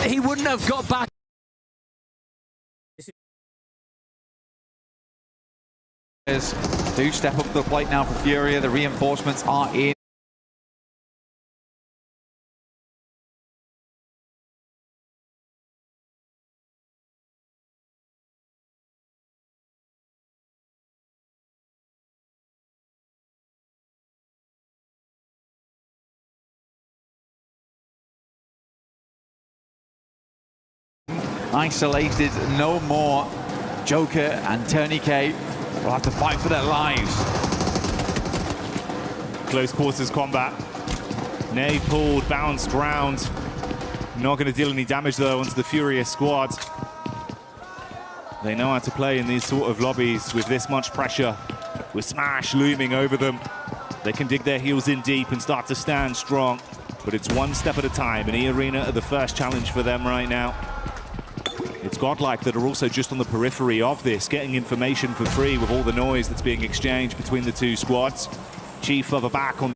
he wouldn't have got back. Do step up to the plate now for Furia. The reinforcements are in. Isolated, no more. Joker and Tony K will have to fight for their lives. Close quarters combat. Nay pulled, bounced round. Not going to deal any damage though onto the Furious squad. They know how to play in these sort of lobbies with this much pressure. With Smash looming over them. They can dig their heels in deep and start to stand strong. But it's one step at a time, and E-Arena are the first challenge for them right now. It's Godlike that are also just on the periphery of this, getting information for free with all the noise that's being exchanged between the two squads. Chief further back on the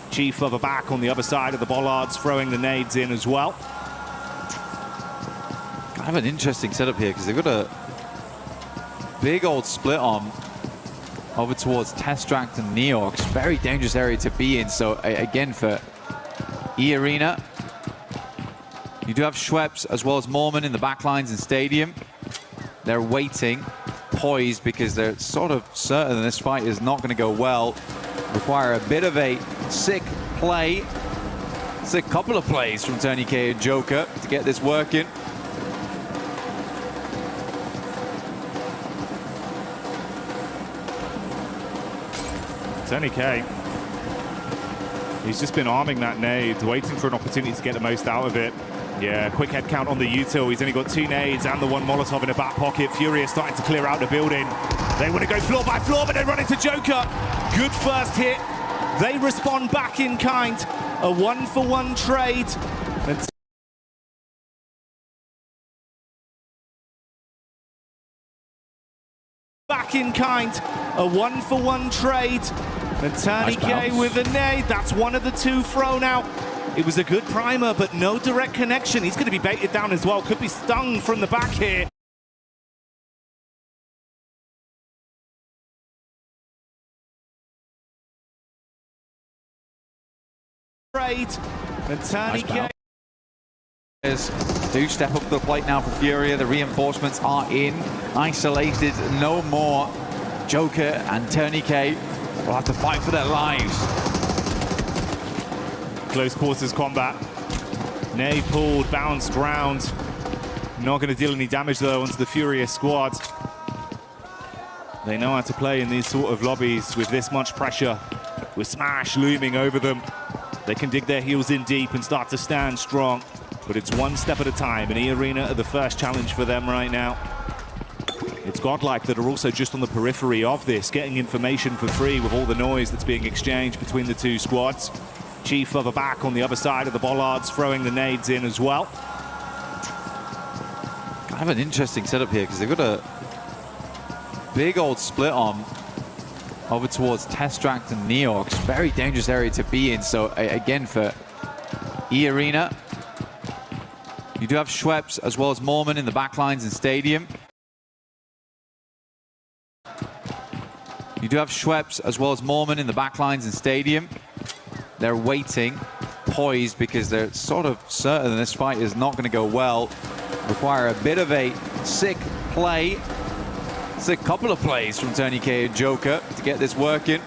Chief further back on the other side of the bollards, throwing the nades in as well. Kind of an interesting setup here because they've got a big old split on over towards Testract and Neox. Very dangerous area to be in. So again, for E-Arena, you do have Schweppes as well as Mormon in the backlines and Stadium. They're waiting, poised, because they're sort of certain this fight is not going to go well. Require a bit of a sick play. It's a couple of plays from Tony K and Joker to get this working. Tony K, he's just been arming that nade, waiting for an opportunity to get the most out of it. Yeah, quick head count on the util. He's only got 2 nades and the 1 Molotov in the back pocket. Furious starting to clear out the building. They want to go floor by floor, but they run into Joker. Good first hit. They respond back in kind. A 1-for-1 trade. And back in kind. A 1-for-1 trade. And Tony K with a nade. That's one of the 2 thrown out. It was a good primer, but no direct connection. He's going to be baited down as well. Could be stung from the back here. And Tony K. Do step up to the plate now for Furia. The reinforcements are in. Isolated, no more. Joker and Tony K will have to fight for their lives. Close quarters combat. Nay pulled, bounced round. Not going to deal any damage though onto the Furious squad. They know how to play in these sort of lobbies with this much pressure. With Smash looming over them. They can dig their heels in deep and start to stand strong. But it's one step at a time, and E-Arena are the first challenge for them right now. It's Godlike that are also just on the periphery of this, getting information for free with all the noise that's being exchanged between the two squads. Chief further back on the other side of the bollards, throwing the nades in as well. Kind of an interesting setup here because they've got a big old split on over towards Testract and Neox. Very dangerous area to be in. So again, for E-Arena, you do have Schweppes as well as Mormon in the backlines and Stadium. You do have Schweppes as well as Mormon in the backlines and Stadium. They're waiting, poised, because they're sort of certain this fight is not going to go well. Require a bit of a sick play. It's a couple of plays from Tony K and Joker to get this working.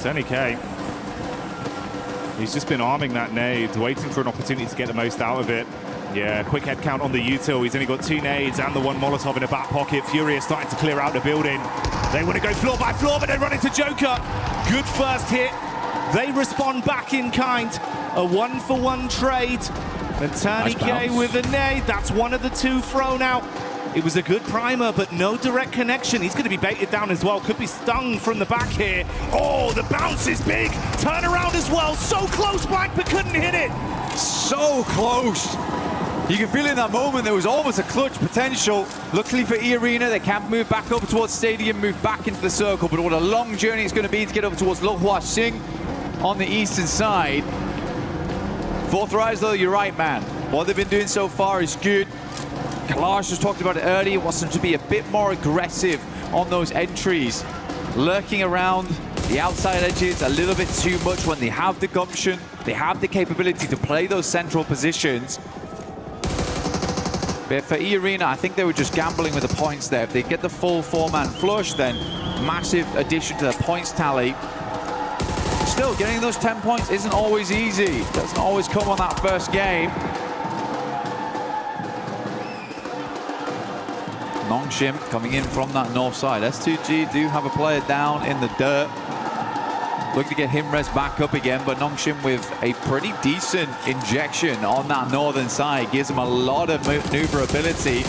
Tony K, he's just been arming that nade, waiting for an opportunity to get the most out of it. Yeah, quick head count on the util. He's only got 2 nades and the 1 Molotov in the back pocket. Fury is starting to clear out the building. They want to go floor by floor, but they run into Joker. Good first hit. They respond back in kind. A 1-for-1 trade. And Tony K with a nade. That's one of the 2 thrown out. It was a good primer, but no direct connection. He's going to be baited down as well. Could be stung from the back here. Oh, the bounce is big. Turn around as well. So close, Blank, but couldn't hit it. So close. You can feel in that moment there was almost a clutch potential. Luckily for E-Arena, they can't move back over towards Stadium, move back into the circle. But what a long journey it's going to be to get over towards Lo Hua Sing on the eastern side. Fourth Rise, though, you're right, man. What they've been doing so far is good. Kalash just talked about it earlier, wants them to be a bit more aggressive on those entries. Lurking around the outside edges a little bit too much when they have the gumption. They have the capability to play those central positions. But for E-Arena, I think they were just gambling with the points there. If they get the full 4-man flush, then massive addition to their points tally. Still, getting those 10 points isn't always easy. Doesn't always come on that first game. Nongshim coming in from that north side. S2G do have a player down in the dirt. Looking to get him res back up again, but Nongshim with a pretty decent injection on that northern side. Gives him a lot of maneuverability.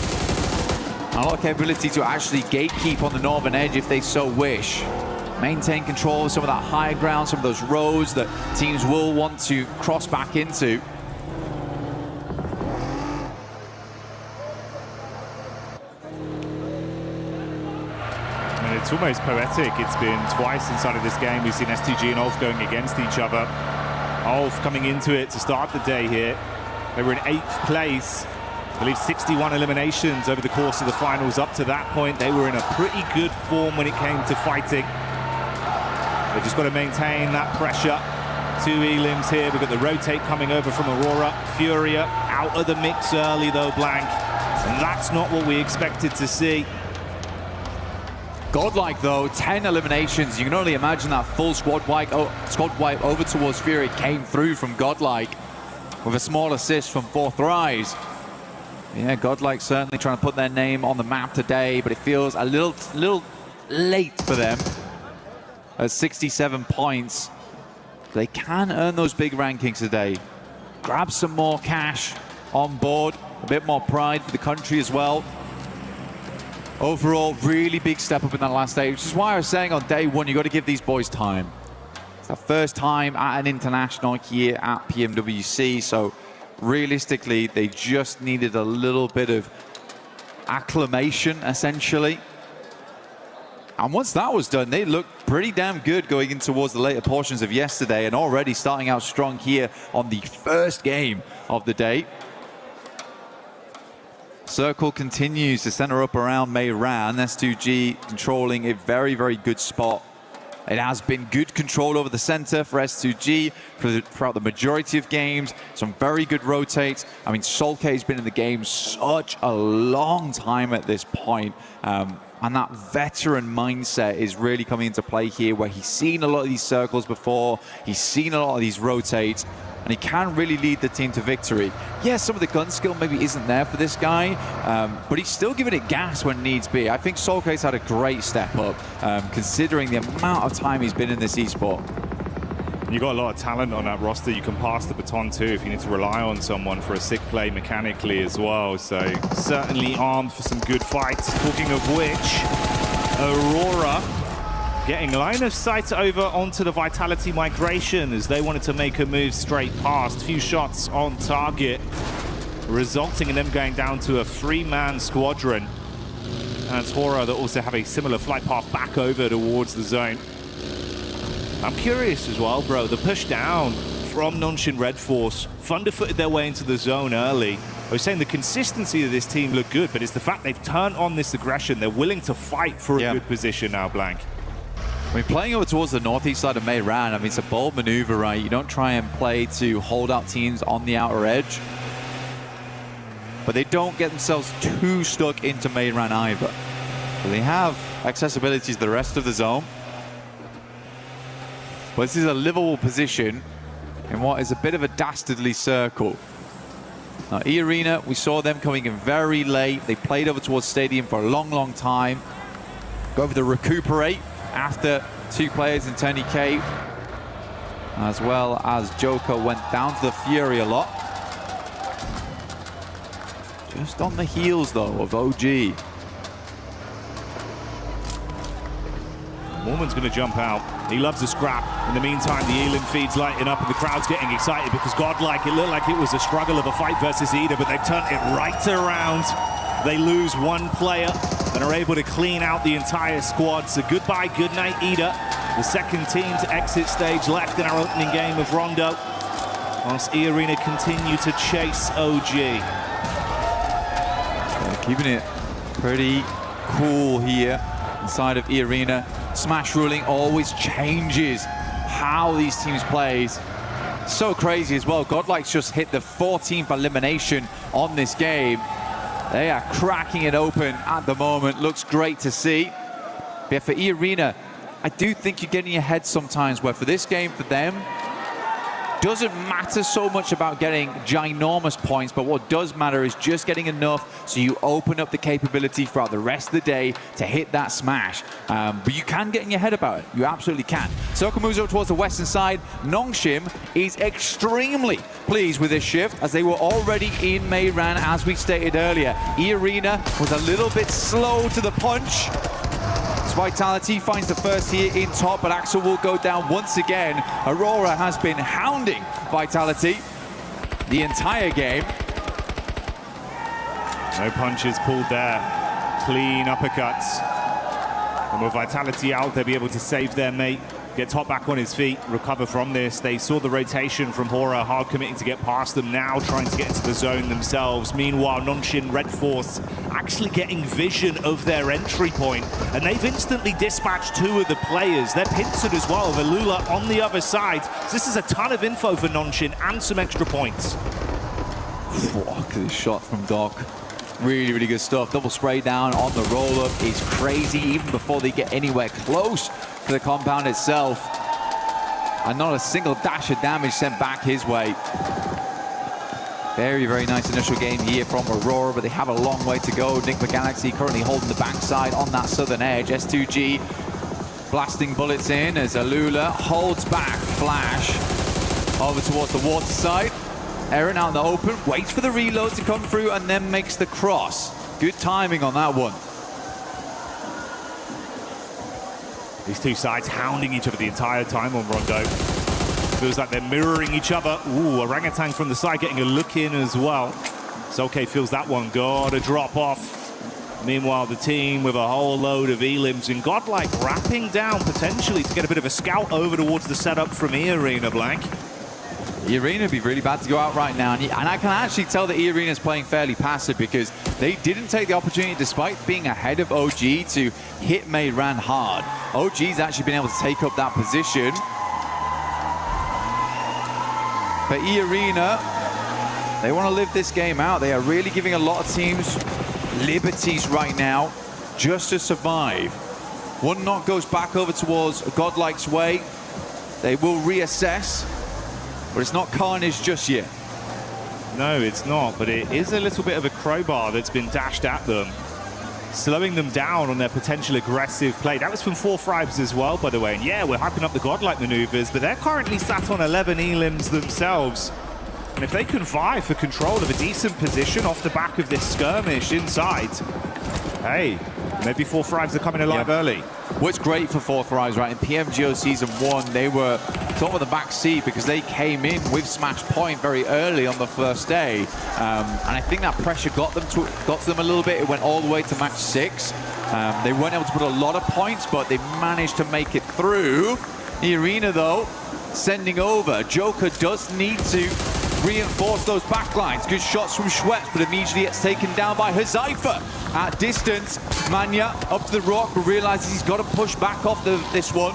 A lot of capability to actually gatekeep on the northern edge if they so wish. Maintain control of some of that higher ground, some of those roads that teams will want to cross back into. It's almost poetic. It's been twice inside of this game. We've seen S2G and Ulf going against each other. Ulf coming into it to start the day here. They were in 8th place. I believe 61 eliminations over the course of the finals. Up to that point, they were in a pretty good form when it came to fighting. They've just got to maintain that pressure. 2 elims here. We've got the rotate coming over from Aurora. Furia out of the mix early though, Blank. And that's not what we expected to see. Godlike though, 10 eliminations. You can only imagine that full squad wipe over towards Fury came through from Godlike with a small assist from Fourth Rise. Yeah, Godlike certainly trying to put their name on the map today, but it feels a little late for them. At 67 points, they can earn those big rankings today. Grab some more cash on board, a bit more pride for the country as well. Overall, really big step up in that last day, which is why I was saying on day one, you got to give these boys time. It's their first time at an international here at PMWC, so realistically, they just needed a little bit of acclimation, essentially. And once that was done, they looked pretty damn good going in towards the later portions of yesterday and already starting out strong here on the first game of the day. Circle continues to center up around Mei Ran. S2G controlling a very, very good spot. It has been good control over the center for S2G throughout the majority of games. Some very good rotates. I mean, Solke has been in the game such a long time at this point. And that veteran mindset is really coming into play here, where he's seen a lot of these circles before. He's seen a lot of these rotates. And he can really lead the team to victory. Yes, some of the gun skill maybe isn't there for this guy, but he's still giving it gas when needs be. I think Solke's had a great step up, considering the amount of time he's been in this esport. You've got a lot of talent on that roster. You can pass the baton too if you need to rely on someone for a sick play mechanically as well. So certainly armed for some good fights. Talking of which, Aurora getting line of sight over onto the Vitality migration as they wanted to make a move straight past. Few shots on target, resulting in them going down to a 3-man squadron. And Tora that also have a similar flight path back over towards the zone. I'm curious as well, bro, the push down from Nongshim Red Force. Thunder-footed their way into the zone early. I was saying the consistency of this team looked good, but it's the fact they've turned on this aggression. They're willing to fight for a good position now, Blank. I mean, playing over towards the northeast side of Meiran, I mean, it's a bold maneuver, right? You don't try and play to hold out teams on the outer edge, but they don't get themselves too stuck into Meiran either. So they have accessibility to the rest of the zone. But this is a livable position in what is a bit of a dastardly circle. Now, E-Arena, we saw them coming in very late. They played over towards Stadium for a long, long time. Go over to recuperate after 2 players in Tony K, as well as Joker went down to the Fury a lot. Just on the heels, though, of OG. Mormon's going to jump out. He loves a scrap. In the meantime, the Elim feed's lighting up and the crowd's getting excited because Godlike, it looked like it was a struggle of a fight versus Ida, but they've turned it right around. They lose 1 player and are able to clean out the entire squad. So goodbye, good night, Ida. The second team to exit stage left in our opening game of Rondo, whilst E-Arena continue to chase OG. Keeping it pretty cool here inside of E-Arena. Smash ruling always changes how these teams play. So crazy as well. Godlike's just hit the 14th elimination on this game. They are cracking it open at the moment. Looks great to see. But yeah, for E-Arena, I do think you get in your head sometimes where for this game, for them, doesn't matter so much about getting ginormous points, but what does matter is just getting enough so you open up the capability throughout the rest of the day to hit that smash. But you can get in your head about it. You absolutely can. Soka moves up towards the western side. Nongshim is extremely pleased with this shift as they were already in Meiran, as we stated earlier. E-Arena was a little bit slow to the punch. Vitality finds the first here in top, but Axel will go down once again. Aurora has been hounding Vitality the entire game. No punches pulled there. Clean uppercuts. And with Vitality out, they'll be able to save their mate. Get Top back on his feet, recover from this. They saw the rotation from Hora, hard committing to get past them, now trying to get into the zone themselves. Meanwhile, Nongshim Red Force actually getting vision of their entry point, and they've instantly dispatched 2 of the players. They're pincered as well, Velula on the other side. So this is a ton of info for Nongshim and some extra points. Look at this shot from Doc. Really, really good stuff. Double spray down on the roll-up is crazy, even before they get anywhere close to the compound itself. And not a single dash of damage sent back his way. Very, very nice initial game here from Aurora, but they have a long way to go. Nick McGalaxy currently holding the backside on that southern edge. S2G blasting bullets in as Alula holds back Flash over towards the water side. Aaron out in the open, waits for the reload to come through and then makes the cross. Good timing on that one. These 2 sides hounding each other the entire time on Rondo. Feels like they're mirroring each other. Ooh, Orangutan from the side getting a look in as well. Soke feels that one, gotta drop off. Meanwhile, the team with a whole load of elims and Godlike wrapping down potentially to get a bit of a scout over towards the setup from E-Arena, Blank. E-Arena would be really bad to go out right now, and I can actually tell that E-Arena is playing fairly passive because they didn't take the opportunity, despite being ahead of OG, to hit Meiran hard. OG's actually been able to take up that position. But E-Arena, they want to live this game out. They are really giving a lot of teams liberties right now just to survive. One knock goes back over towards Godlike's way. They will reassess. But it's not carnage just yet. No, it's not, but it is a little bit of a crowbar that's been dashed at them, slowing them down on their potential aggressive play. That was from 4 Fribes as well, by the way. And yeah, we're hyping up the Godlike maneuvers, but they're currently sat on 11 elims themselves. And if they can vie for control of a decent position off the back of this skirmish inside, hey, maybe 4 Fribes are coming alive early. What's great for 4th Rise, right? In PMGO Season 1, they were top of the back seat because they came in with Smash Point very early on the first day. And I think that pressure got to them a little bit. It went all the way to match 6. They weren't able to put a lot of points, but they managed to make it through. The Arena, though, sending over. Joker does need to reinforce those backlines. Good shots from Schweppes, but immediately gets taken down by Huzaifa at distance. Manya up to the rock, but realizes he's got to push back off this one.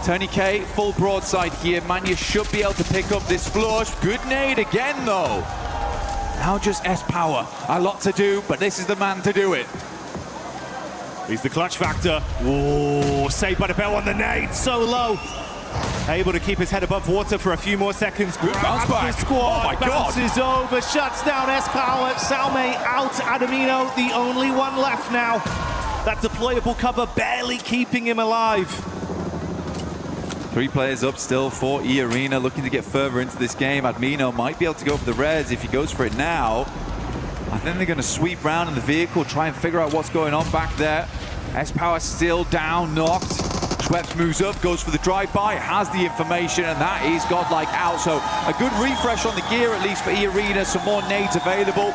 Tony K, full broadside here. Manya should be able to pick up this flush. Good nade again, though. Now just S-Power. A lot to do, but this is the man to do it. He's the clutch factor. Whoa, saved by the bell on the nade, so low. Able to keep his head above water for a few more seconds. Good bounce back. Squad, oh my God. Bounces over, shuts down S-Power. Salme out, Adamino, the only one left now. That deployable cover barely keeping him alive. 3 players up still for E-Arena, looking to get further into this game. Admino might be able to go for the res if he goes for it now. I think they're going to sweep round in the vehicle, try and figure out what's going on back there. S-Power still down, knocked. Schweppes moves up, goes for the drive-by, has the information, and that is godlike out. So a good refresh on the gear, at least for E-Arena. Some more nades available,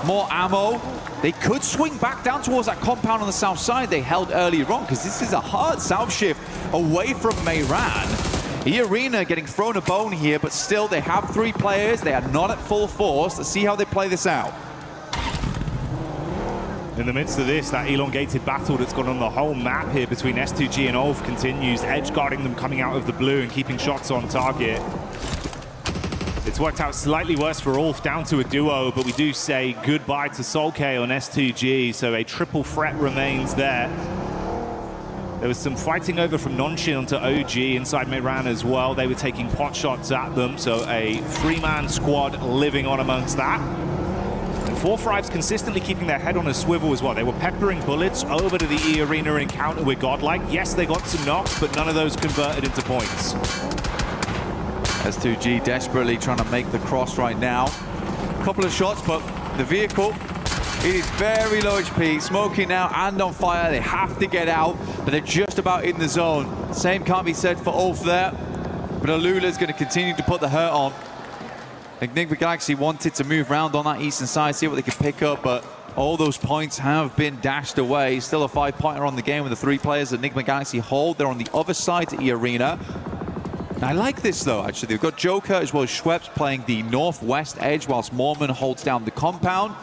more ammo. They could swing back down towards that compound on the south side they held earlier on, because this is a hard south shift away from Meiran. E-Arena getting thrown a bone here, but still they have 3 players. They are not at full force. Let's see how they play this out. In the midst of this, that elongated battle that's gone on the whole map here between S2G and Ulf continues, edge guarding them coming out of the blue and keeping shots on target. It's worked out slightly worse for Ulf, down to a duo, but we do say goodbye to Solke on S2G, so a triple threat remains there. There was some fighting over from Nonshin onto OG inside Meiran as well. They were taking pot shots at them, so a 3-man squad living on amongst that. And 4-5's consistently keeping their head on a swivel as well. They were peppering bullets over to the E-Arena encounter with Godlike. Yes, they got some knocks, but none of those converted into points. S2G desperately trying to make the cross right now. A couple of shots, but the vehicle, it is very low HP, smoking now and on fire. They have to get out, but they're just about in the zone. Same can't be said for Ulf there, but Alula's going to continue to put the hurt on. Enigma Galaxy wanted to move around on that eastern side, see what they could pick up, but all those points have been dashed away. Still a 5-pointer on the game with the 3 players that Enigma Galaxy hold. They're on the other side to E-Arena. I like this, though, actually. They've got Joker as well as Schweppes playing the northwest edge whilst Mormon holds down the compound.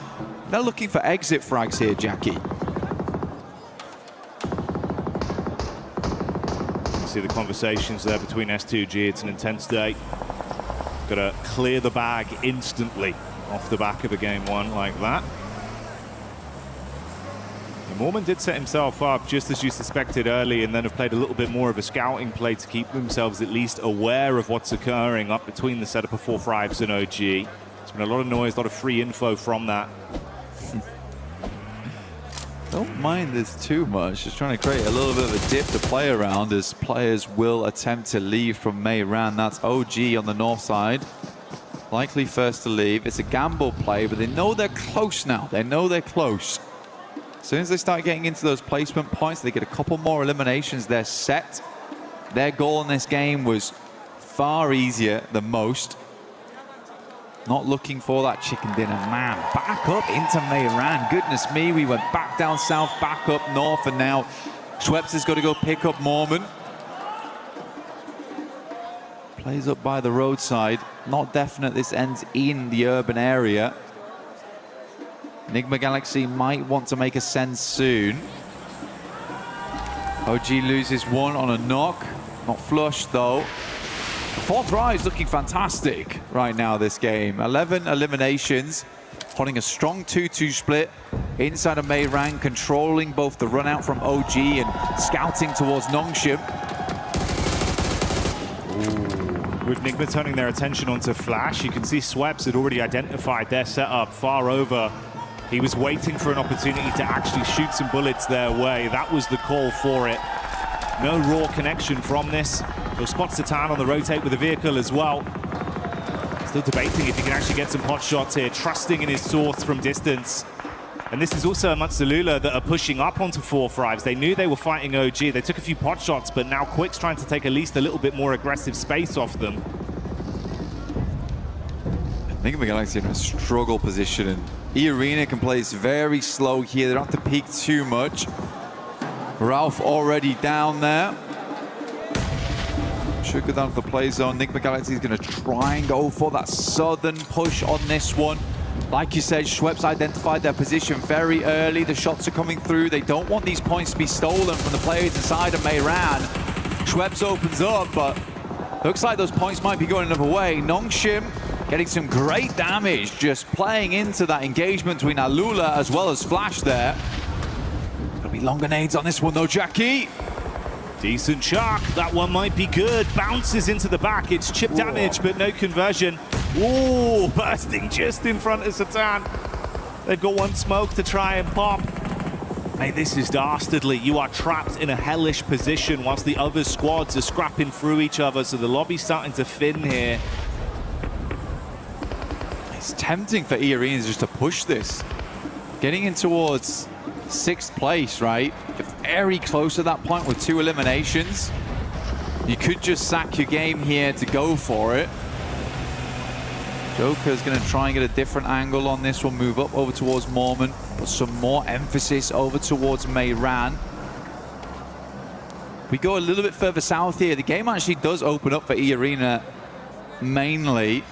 They're looking for exit frags here, Jackie. You see the conversations there between S2G. It's an intense day. Got to clear the bag instantly off the back of a game 1 like that. Mormon did set himself up just as you suspected early, and then have played a little bit more of a scouting play to keep themselves at least aware of what's occurring up between the setup of 4-5s and OG. There's been a lot of noise, a lot of free info from that. Don't mind this too much. Just trying to create a little bit of a dip to play around as players will attempt to leave from Meiran. That's OG on the north side. Likely first to leave. It's a gamble play, but they know they're close now. They know they're close. As soon as they start getting into those placement points, they get a couple more eliminations. They're set. Their goal in this game was far easier than most. Not looking for that chicken dinner, man. Back up into Meiran. Goodness me, we went back down south, back up north, and now Schweppes has got to go pick up Mormon. Plays up by the roadside. Not definite this ends in the urban area. Enigma Galaxy might want to make a send soon. OG loses 1 on a knock. Not flush, though. The 4th rise looking fantastic right now this game. 11 eliminations, holding a strong 2-2 split inside of Meiran, controlling both the run out from OG and scouting towards Nongshim. With Enigma turning their attention onto Flash, you can see Schweppes had already identified their setup far over. He was waiting for an opportunity to actually shoot some bullets their way. That was the call for it. No raw connection from this. He'll spot Satan on the rotate with the vehicle as well. Still debating if he can actually get some pot shots here, trusting in his source from distance. And this is also amongst Alula that are pushing up onto 4-5s. They knew they were fighting OG. They took a few pot shots, but now Quick's trying to take at least a little bit more aggressive space off them. Enigma Galaxy in a struggle position, and E-Arena can play this very slow here. They don't have to peek too much. Ralph already down there. Should go down to the play zone. Enigma Galaxy is going to try and go for that southern push on this one. Like you said, Schweppes identified their position very early. The shots are coming through. They don't want these points to be stolen from the players inside of Meiran. Schweppes opens up, but looks like those points might be going another way. Nongshim getting some great damage, just playing into that engagement between Alula as well as Flash there. Gonna be long grenades on this one though, Jackie. Decent chuck. That one might be good. Bounces into the back. It's chip damage, but no conversion. Ooh, bursting just in front of Satan. They've got one smoke to try and pop. Mate, this is dastardly. You are trapped in a hellish position whilst the other squads are scrapping through each other, so the lobby's starting to thin here. It's tempting for E-Arenas just to push this. Getting in towards 6th place, right? Very close to that point with 2 eliminations. You could just sack your game here to go for it. Joker's going to try and get a different angle on this one, move up over towards Mormon, put some more emphasis over towards Meiran. We go a little bit further south here. The game actually does open up for E-Arena mainly.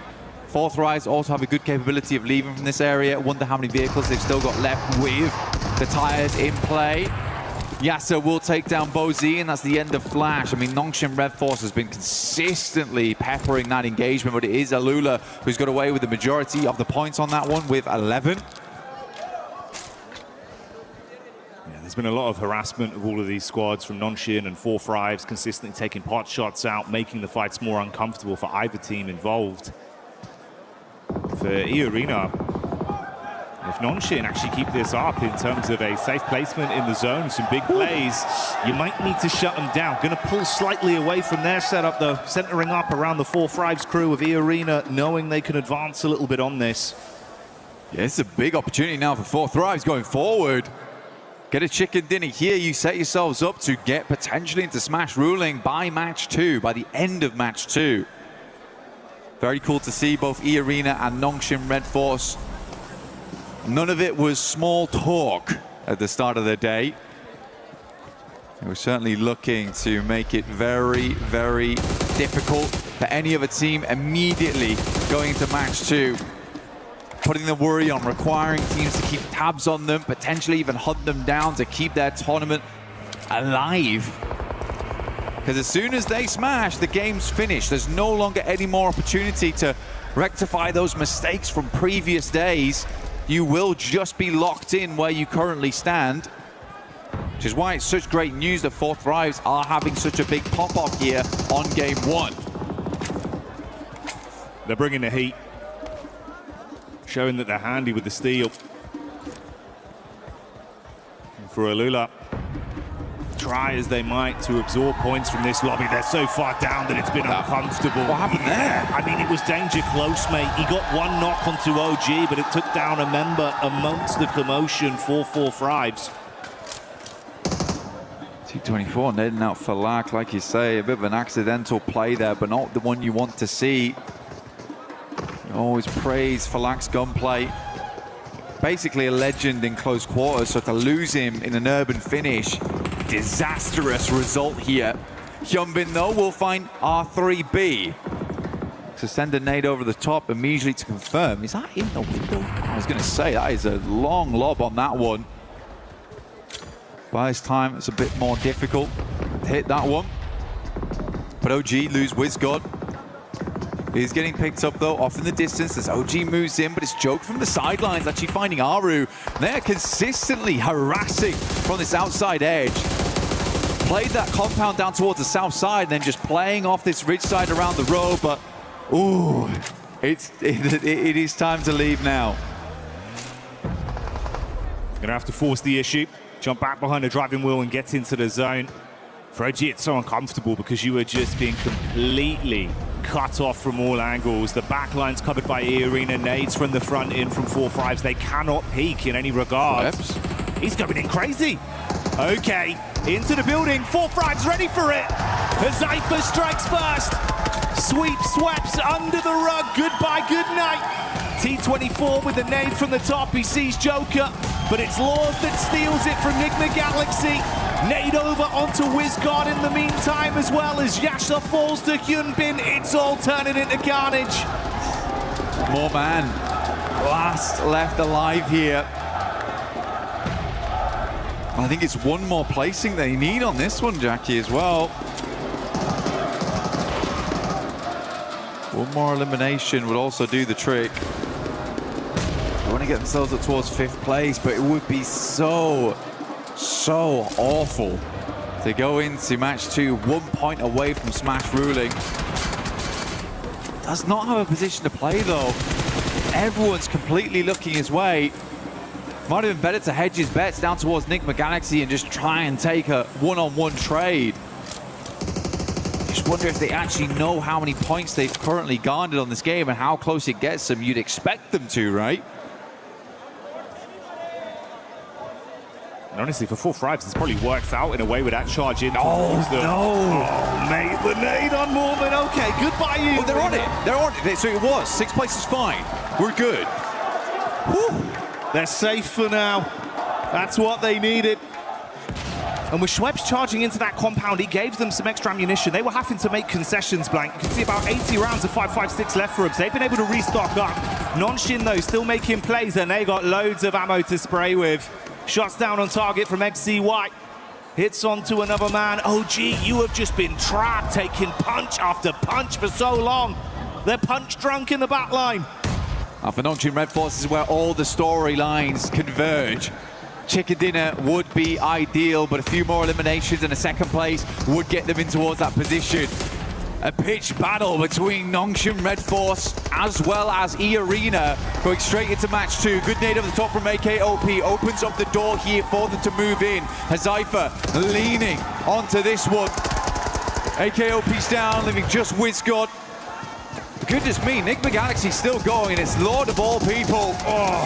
Fourth Rise also have a good capability of leaving from this area. Wonder how many vehicles they've still got left with the tires in play. Yasser will take down Bozi, and that's the end of Flash. I mean, Nongshim Red Force has been consistently peppering that engagement, but it is Alula who's got away with the majority of the points on that one with 11. Yeah, there's been a lot of harassment of all of these squads from Nongshim and Four Thrives, consistently taking pot shots out, making the fights more uncomfortable for either team involved. For E-Arena, if Nongshim actually keep this up in terms of a safe placement in the zone, some big plays, you might need to shut them down. Going to pull slightly away from their setup, though, centering up around the Four Thrives crew of E-Arena, knowing they can advance a little bit on this. Yeah, it's a big opportunity now for Four Thrives going forward. Get a chicken dinner here. You set yourselves up to get potentially into Smash Ruling by match 2, by the end of match 2. Very cool to see both E-Arena and Nongshim Red Force. None of it was small talk at the start of the day. They were certainly looking to make it very, very difficult for any other team immediately going into match 2. Putting the worry on, requiring teams to keep tabs on them, potentially even hunt them down to keep their tournament alive. Because as soon as they smash, the game's finished. There's no longer any more opportunity to rectify those mistakes from previous days. You will just be locked in where you currently stand, which is why it's such great news that Four Thrives are having such a big pop-off here on game 1. They're bringing the heat, showing that they're handy with the steel. And for Alula, try as they might to absorb points from this lobby, they're so far down that it's been uncomfortable. What happened there? I mean, it was danger close, mate. He got one knock onto OG, but it took down a member amongst the commotion for Four Thrives. T24 netting out for Lack, like you say, a bit of an accidental play there, but not the one you want to see. You always praise Falak's gunplay. Basically a legend in close quarters, so to lose him in an urban finish, disastrous result here. Hyunbin, though, will find R3B. To send a nade over the top immediately to confirm. Is that in the window? I was going to say, that is a long lob on that one. By this time, it's a bit more difficult to hit that one. But OG lose WizGod. He's getting picked up, though, off in the distance as OG moves in, but it's Joke from the sidelines, actually finding Aru. They're consistently harassing from this outside edge. Played that compound down towards the south side, and then just playing off this ridge side around the road, but, ooh, it is time to leave now. Gonna have to force the issue, jump back behind the driving wheel and get into the zone. For OG, it's so uncomfortable because you are just being completely cut off from all angles. The backline's covered by E-Arena, nades from the front in from Four Thrives. They cannot peek in any regard. He's going in crazy. Okay, into the building. Four Thrives ready for it. Zypher strikes first. Sweep sweeps under the rug. Goodbye, good night. T24 with the nade from the top. He sees Joker, but it's Lord that steals it from Enigma Galaxy. Nade over onto Wizgod in the meantime, as well as Yasha falls to Hyunbin. It's all turning into carnage. More man. Last left alive here. I think it's one more placing they need on this one, Jackie, as well. One more elimination would also do the trick. They want to get themselves up towards 5th place, but it would be so awful to go into match 2 1 point away from Smash ruling. Does not have a position to play though. Everyone's completely looking his way. Might have been better to hedge his bets down towards Nigma Galaxy and just try and take a one-on-one trade. Just wonder if they actually know how many points they've currently garnered on this game and how close it gets them. You'd expect them to, right? And honestly, for 4-5s, this probably works out in a way with that charge in. Oh, mate, the nade on Mormon. Okay, goodbye, you. Oh, they're on it. They're on it. So it was. 6th place is fine. We're good. Whew. They're safe for now. That's what they needed. And with Schweppes charging into that compound, he gave them some extra ammunition. They were having to make concessions, Blank. You can see about 80 rounds of 5.56 left for them. So they've been able to restock up. Nonshin, though, still making plays, and they got loads of ammo to spray with. Shots down on target from XCY. Hits onto another man. OG, you have just been trapped, taking punch after punch for so long. They're punch drunk in the back line. For Nonshin Red Force is where all the storylines converge. Chicken dinner would be ideal, but a few more eliminations and a 2nd place would get them in towards that position. A pitched battle between Nonshin Red Force as well as E-Arena going straight into match 2. Good nade over the top from AKOP. Opens up the door here for them to move in. Hazaifa leaning onto this one. AKOP's down, leaving just Wizgod. Goodness me, Nigma Galaxy still going, and it's Lord of all people. Oh,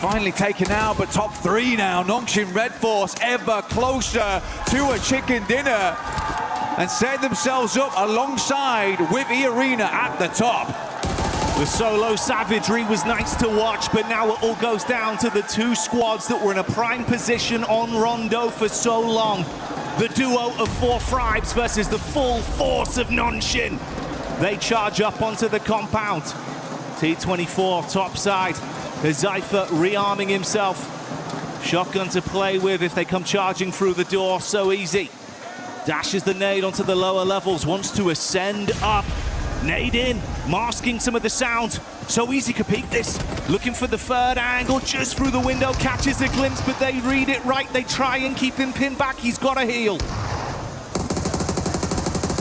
finally taken out, but top 3 now. Nonshin Red Force ever closer to a chicken dinner and set themselves up alongside with E-Arena at the top. The solo savagery was nice to watch, but now it all goes down to the 2 squads that were in a prime position on Rondo for so long. The duo of 4-5s versus the full force of Nonshin. They charge up onto the compound. T24 topside. Hazaifa rearming himself. Shotgun to play with if they come charging through the door. So easy. Dashes the nade onto the lower levels. Wants to ascend up. Nade in. Masking some of the sound. So easy to peek this. Looking for the 3rd angle. Just through the window. Catches a glimpse, but they read it right. They try and keep him pinned back. He's got to heal.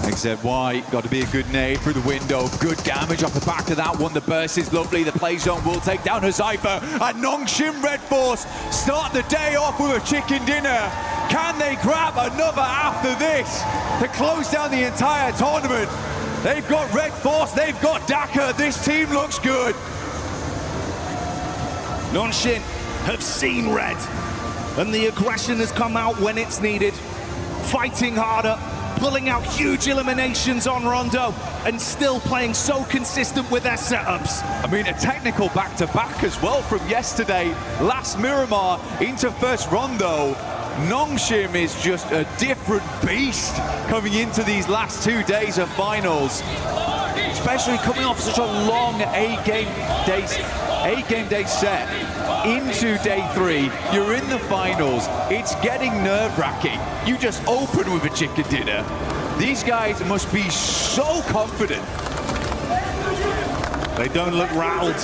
XZY, got to be a good nade through the window. Good damage off the back of that one. The burst is lovely. The play zone will take down Hazaifa. And Nonshin Red Force start the day off with a chicken dinner. Can they grab another after this to close down the entire tournament? They've got Red Force, they've got Daka. This team looks good. Nonshin have seen red, and the aggression has come out when it's needed. Fighting harder, pulling out huge eliminations on Rondo, and still playing so consistent with their setups. I mean, a technical back-to-back as well from yesterday. Last Miramar into first Rondo. Nongshim is just a different beast coming into these last 2 days of finals. Especially coming off such a long 8-game day set into day 3. You're in the finals. It's getting nerve-wracking. You just open with a chicken dinner. These guys must be so confident. They don't look rattled.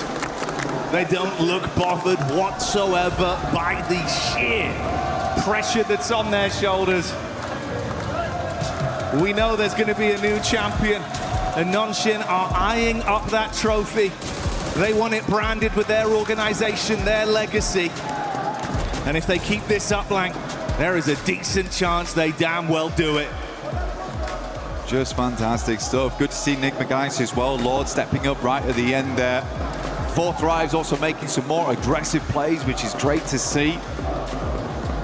They don't look bothered whatsoever by the sheer pressure that's on their shoulders. We know there's going to be a new champion, and Nonshin are eyeing up that trophy. They want it branded with their organization, their legacy. And if they keep this up, Blank, there is a decent chance they damn well do it. Just fantastic stuff. Good to see Nigma Galaxy as well. Lord stepping up right at the end there. 4-Thrives also making some more aggressive plays, which is great to see.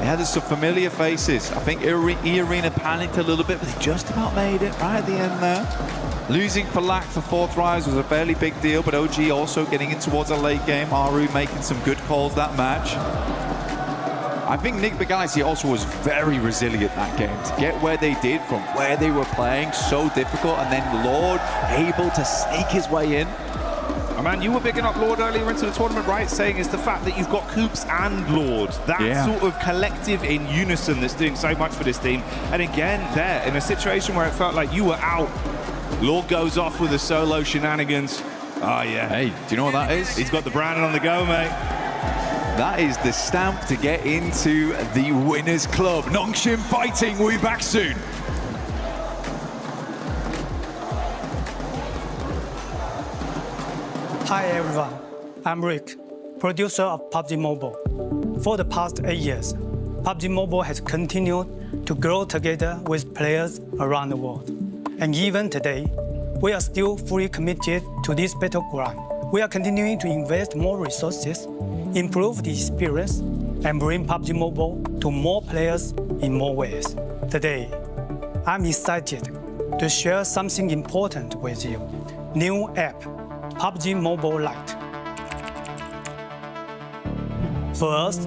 Yeah, there's some familiar faces. I think E-Arena panicked a little bit, but they just about made it right at the end there. Losing for lack for 4-Thrives was a fairly big deal, but OG also getting in towards a late game. Aru making some good calls that match. I think Nick Begalaxy also was very resilient that game to get where they did from where they were playing, so difficult, and then Lord able to sneak his way in. Oh man, you were bigging up Lord earlier into the tournament, right? Saying it's the fact that you've got Coops and Lord. That sort of collective in unison that's doing so much for this team. And again, there, in a situation where it felt like you were out, Lord goes off with the solo shenanigans. Oh yeah. Hey, do you know what that is? He's got the Brandon on the go, mate. That is the stamp to get into the Winners Club. Nongshim Fighting, we'll be back soon. Hi everyone, I'm Rick, producer of PUBG Mobile. For the past 8 years, PUBG Mobile has continued to grow together with players around the world. And even today, we are still fully committed to this battleground. We are continuing to invest more resources, improve the experience, and bring PUBG Mobile to more players in more ways. Today, I'm excited to share something important with you. New app, PUBG Mobile Lite. For us,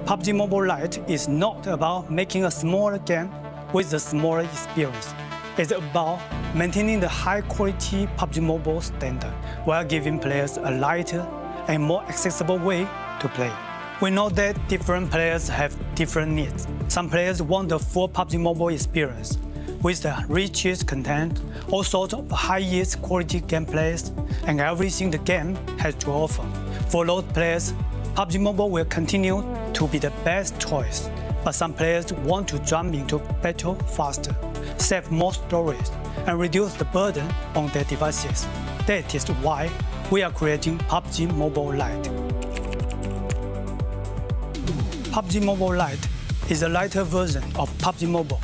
PUBG Mobile Lite is not about making a smaller game with a smaller experience. It's about maintaining the high-quality PUBG Mobile standard while giving players a lighter and more accessible way to play. We know that different players have different needs. Some players want the full PUBG Mobile experience with the richest content, all sorts of highest quality gameplays, and everything the game has to offer. For those players, PUBG Mobile will continue to be the best choice. But some players want to jump into battle faster, save more storage, and reduce the burden on their devices. That is why we are creating PUBG Mobile Lite. PUBG Mobile Lite is a lighter version of PUBG Mobile,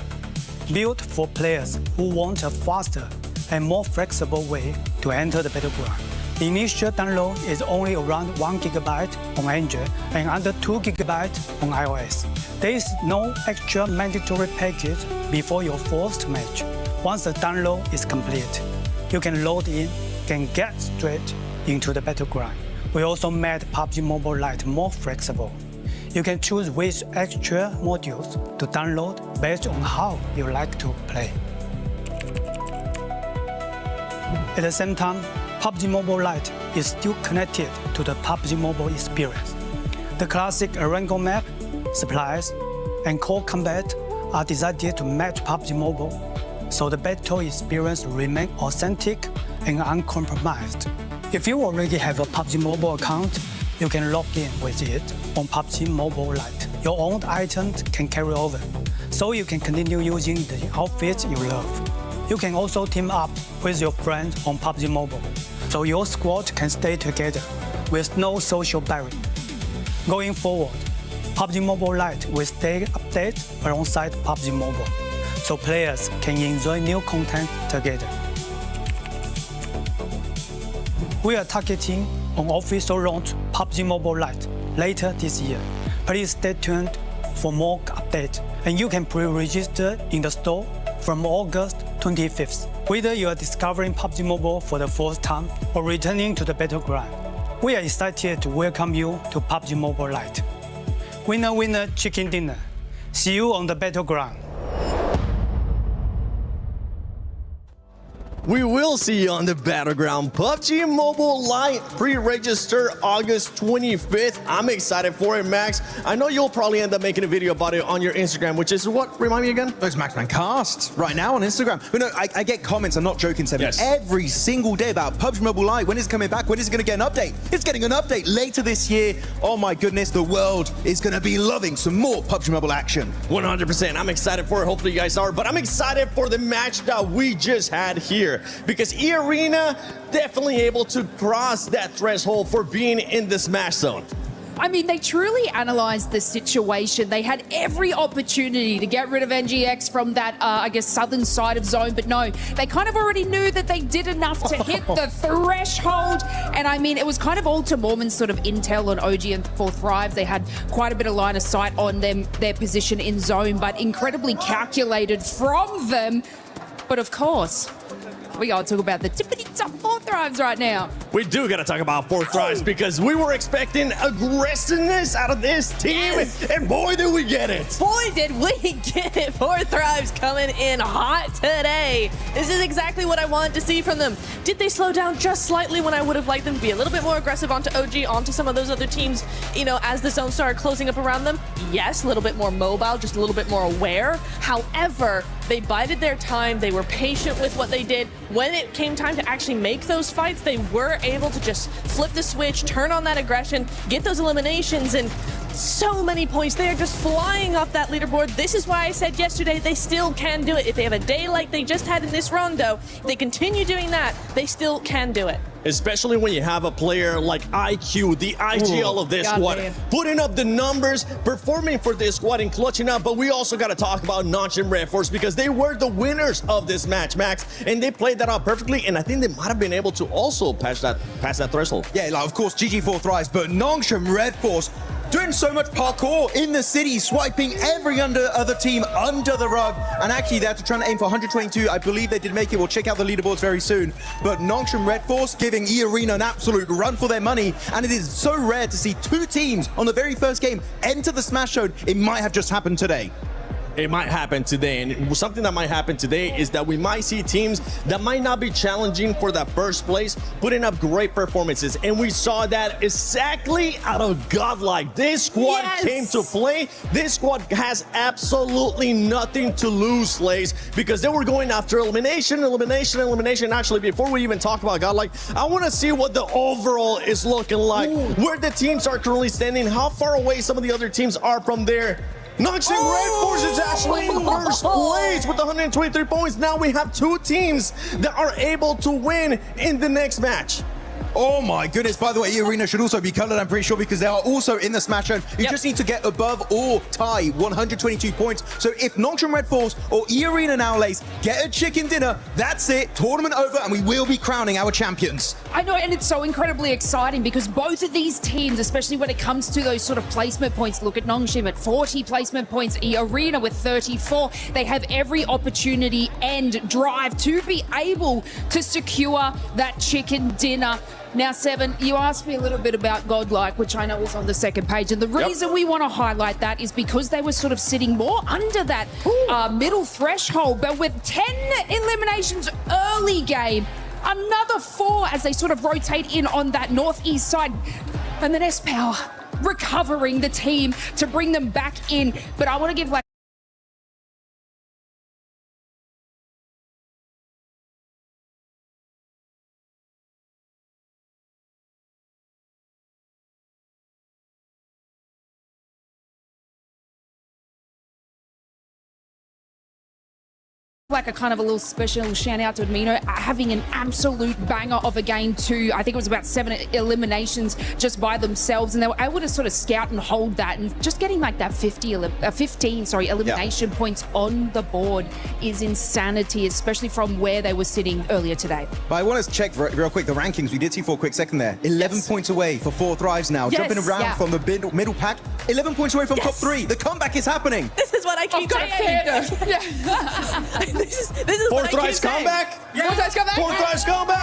built for players who want a faster and more flexible way to enter the battleground. The initial download is only around 1 GB on Android and under 2 GB on iOS. There is no extra mandatory package before your first match. Once the download is complete, you can load in and get straight into the battleground. We also made PUBG Mobile Lite more flexible. You can choose which extra modules to download based on how you like to play. At the same time, PUBG Mobile Lite is still connected to the PUBG Mobile experience. The classic Arango map, supplies, and core combat are designed to match PUBG Mobile, so the battle experience remains authentic and uncompromised. If you already have a PUBG Mobile account, you can log in with it on PUBG Mobile Lite. Your own items can carry over, so you can continue using the outfits you love. You can also team up with your friends on PUBG Mobile, so your squad can stay together with no social barrier. Going forward, PUBG Mobile Lite will stay updated alongside PUBG Mobile, so players can enjoy new content together. We are targeting an official launch PUBG Mobile Lite later this year. Please stay tuned for more updates, and you can pre-register in the store from August 25th. Whether you are discovering PUBG Mobile for the first time or returning to the battleground, we are excited to welcome you to PUBG Mobile Lite. Winner, winner, chicken dinner. See you on the battleground. We will see you on the battleground. PUBG Mobile Lite pre-register August 25th. I'm excited for it, Max. I know you'll probably end up making a video about it on your Instagram, which is what? Remind me again? It's Maxman Cast right now on Instagram. But no, I get comments, I'm not joking, Seven, every single day about PUBG Mobile Lite. When is it coming back? When is it going to get an update? It's getting an update later this year. Oh my goodness, the world is going to be loving some more PUBG Mobile action. 100%. I'm excited for it. Hopefully you guys are. But I'm excited for the match that we just had here, because E-Arena definitely able to cross that threshold for being in the smash zone. I mean, they truly analysed the situation. They had every opportunity to get rid of NGX from that, I guess, southern side of zone. But no, they kind of already knew that they did enough to hit the threshold. And I mean, it was kind of all to Mormon's sort of intel on OG and for Thrives. They had quite a bit of line of sight on them, their position in zone, but incredibly calculated from them. But of course, we gotta talk about the tippity-top fourth Thrives right now. We do gotta talk about Four Thrives because we were expecting aggressiveness out of this team, and boy, did we get it. Boy, did we get it. Four Thrives coming in hot today. This is exactly what I wanted to see from them. Did they slow down just slightly when I would have liked them to be a little bit more aggressive onto OG, onto some of those other teams, you know, as the zone started closing up around them? Yes, a little bit more mobile, just a little bit more aware. However, they bided their time. They were patient with what they did. When it came time to actually make those fights, they were able to just flip the switch, turn on that aggression, get those eliminations, and so many points. They are just flying off that leaderboard. This is why I said yesterday they still can do it. If they have a day like they just had in this rondo, if they continue doing that, they still can do it. Especially when you have a player like IQ, the IGL of this squad, putting up the numbers, performing for this squad and clutching up. But we also got to talk about Notch and Red Force because they were the winners of this match, Max, and they played that out perfectly. And I think they might have been able to also pass that threshold. Yeah, like of course GG4 Thrives, but Nongshim Red Force doing so much parkour in the city, swiping every other team under the rug. And actually, they're trying to aim for 122. I believe they did make it. We'll check out the leaderboards very soon. But Nongshim Red Force giving E-Arena an absolute run for their money. And it is so rare to see two teams on the very first game enter the Smash Zone. It might have just happened today. It might happen today, and something that might happen today is that we might see teams that might not be challenging for that first place putting up great performances, and we saw that exactly out of Godlike. This squad came to play. This squad has absolutely nothing to lose, Slays, because they were going after elimination. Actually, before we even talk about Godlike, I want to see what the overall is looking like, where the teams are currently standing, how far away some of the other teams are from there. Nongshim Red Force is actually in first place with 123 points. Now we have two teams that are able to win in the next match. Oh my goodness, by the way, E-Arena should also be colored, I'm pretty sure, because they are also in the Smash Zone. You just need to get above or tie 122 points. So if Nongshim Red Force or E-Arena now lays get a chicken dinner, that's it, tournament over, and we will be crowning our champions. I know, and it's so incredibly exciting because both of these teams, especially when it comes to those sort of placement points, look at Nongshim at 40 placement points, E-Arena with 34. They have every opportunity and drive to be able to secure that chicken dinner. Now, Seven, you asked me a little bit about Godlike, which I know is on the second page. And the reason we want to highlight that is because they were sort of sitting more under that middle threshold. But with 10 eliminations early game, another 4 as they sort of rotate in on that northeast side. And then S-Power recovering the team to bring them back in. But I want to give like a kind of a little special shout out to Admino having an absolute banger of a game too. I think it was about 7 eliminations just by themselves, and they were able to sort of scout and hold that, and just getting like that 15 elimination points on the board is insanity, especially from where they were sitting earlier today. But I want to check real quick the rankings. We did see for a quick second there. 11 points away for Four Thrives now. Jumping around from the middle pack. 11 points away from top 3. The comeback is happening. This is what I keep saying. This is Four Thrives comeback? Four Thrives comeback? Four Thrives comeback?